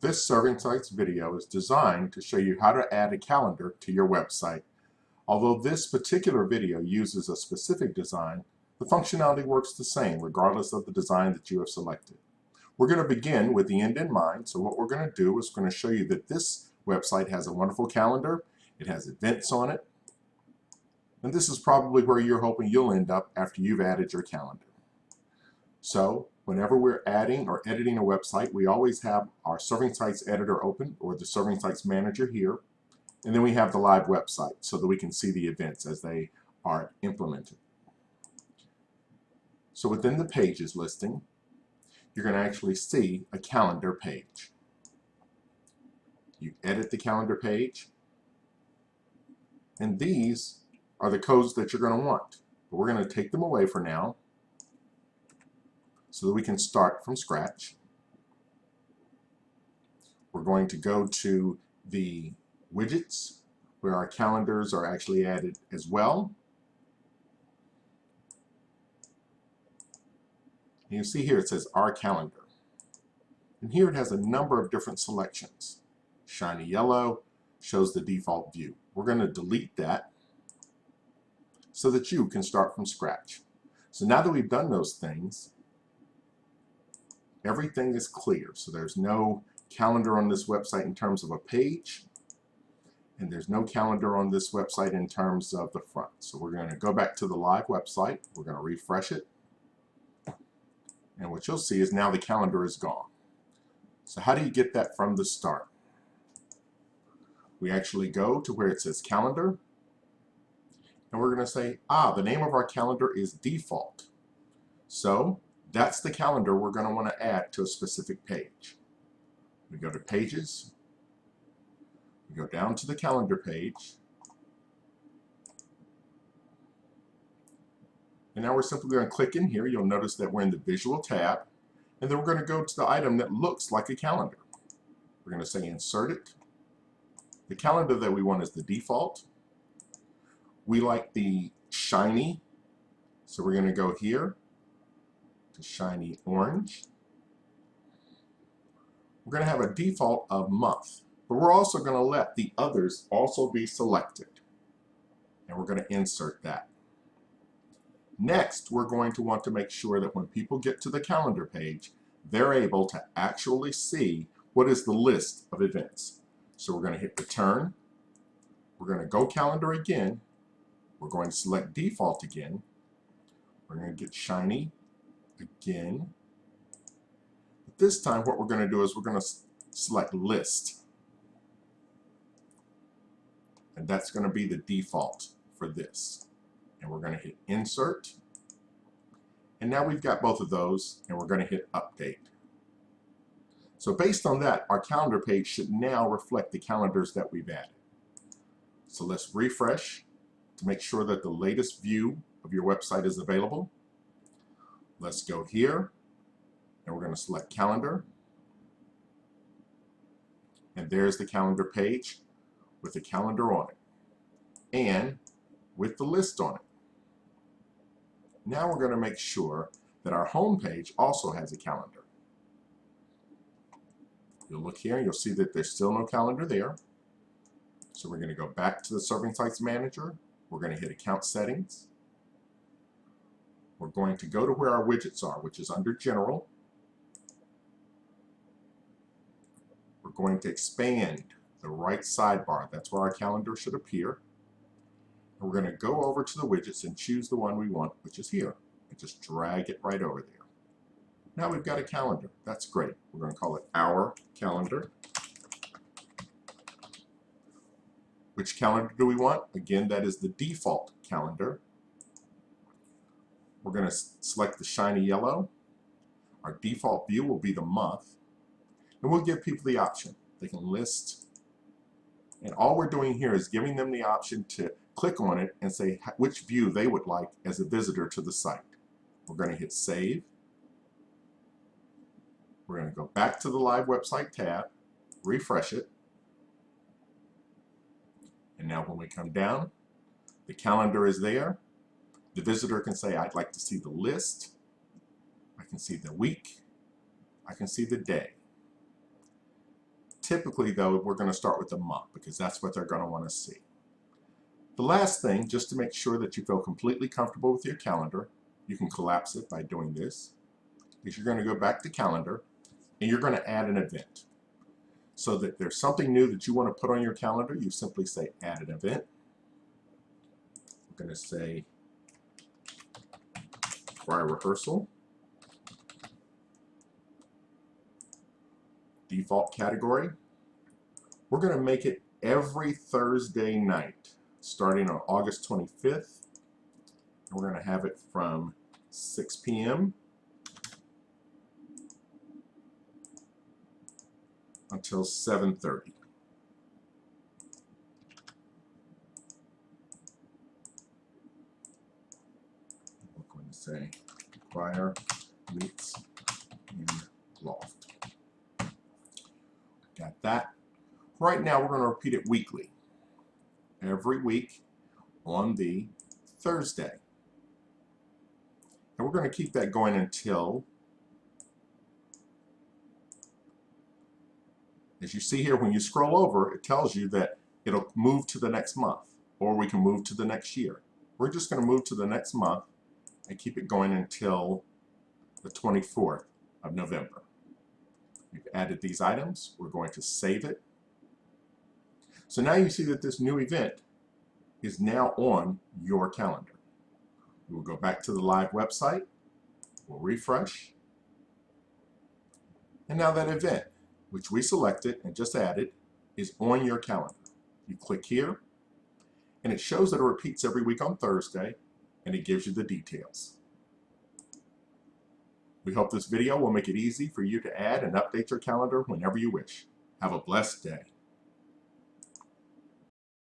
This Serving Sites video is designed to show you how to add a calendar to your website. Although this particular video uses a specific design, the functionality works the same regardless of the design that you have selected. We're going to begin with the end in mind, so what we're going to do is going to show you that this website has a wonderful calendar, it has events on it, and this is probably where you're hoping you'll end up after you've added your calendar. So whenever we're adding or editing a website, we always have our Serving Sites editor open, or the Serving Sites manager here, and then we have the live website so that we can see the events as they are implemented. So within the pages listing, you're going to actually see a calendar page. You edit the calendar page, and these are the codes that you're going to want. But we're going to take them away for now so that we can start from scratch. We're going to go to the widgets where our calendars are actually added as well. And you see here it says Our Calendar. And here it has a number of different selections. Shiny yellow shows the default view. We're going to delete that so that you can start from scratch. So now that we've done those things, everything is clear. So there's no calendar on this website in terms of a page, and there's no calendar on this website in terms of the front. So we're going to go back to the live website. We're going to refresh it. And what you'll see is now the calendar is gone. So how do you get that from the start? We actually go to where it says calendar, and we're going to say, the name of our calendar is default. So that's the calendar we're going to want to add to a specific page. We go to pages, we go down to the calendar page, and now we're simply going to click in here. You'll notice that we're in the visual tab, and then we're going to go to the item that looks like a calendar. We're going to say insert it. The calendar that we want is the default. We like the shiny, so we're going to go here to shiny orange. We're going to have a default of month, but we're also going to let the others also be selected, and we're going to insert that. Next, we're going to want to make sure that when people get to the calendar page, they're able to actually see what is the list of events. So we're going to hit return. We're going to go calendar again. We're going to select default again. We're going to get shiny again. But this time what we're going to do is we're going to select list. And that's going to be the default for this. And we're going to hit insert. And now we've got both of those, and we're going to hit update. So based on that, our calendar page should now reflect the calendars that we've added. So let's refresh to make sure that the latest view of your website is available. Let's go here, and we're going to select calendar. And there's the calendar page with the calendar on it and with the list on it. Now we're going to make sure that our home page also has a calendar. You'll look here and you'll see that there's still no calendar there. So we're going to go back to the Serving Sites Manager. We're going to hit Account Settings. We're going to go to where our widgets are, which is under General. We're going to expand the right sidebar. That's where our calendar should appear. And we're going to go over to the widgets and choose the one we want, which is here. And just drag it right over there. Now we've got a calendar. That's great. We're going to call it Our Calendar. Which calendar do we want? Again, that is the default calendar. We're going to select the shiny yellow. Our default view will be the month. And we'll give people the option. They can list. And all we're doing here is giving them the option to click on it and say which view they would like as a visitor to the site. We're going to hit Save. We're going to go back to the Live Website tab, refresh it. And now when we come down, the calendar is there. The visitor can say, I'd like to see the list. I can see the week. I can see the day. Typically though, we're going to start with the month because that's what they're going to want to see. The last thing, just to make sure that you feel completely comfortable with your calendar, you can collapse it by doing this, is you're going to go back to calendar and you're going to add an event. So that there's something new that you want to put on your calendar, you simply say add an event. I'm going to say choir rehearsal. Default category. We're going to make it every Thursday night, starting on August 25th. And we're going to have it from 6 p.m. until 7:30. We're going to say choir meets in loft. Got that? Right now we're going to repeat it weekly. Every week on the Thursday. And we're going to keep that going until, as you see here, when you scroll over, it tells you that it'll move to the next month, or we can move to the next year. We're just going to move to the next month and keep it going until the 24th of November. We've added these items. We're going to save it. So now you see that this new event is now on your calendar. We'll go back to the live website. We'll refresh. And now that event, which we selected and just added, is on your calendar. You click here, and it shows that it repeats every week on Thursday, and it gives you the details. We hope this video will make it easy for you to add and update your calendar whenever you wish. Have a blessed day.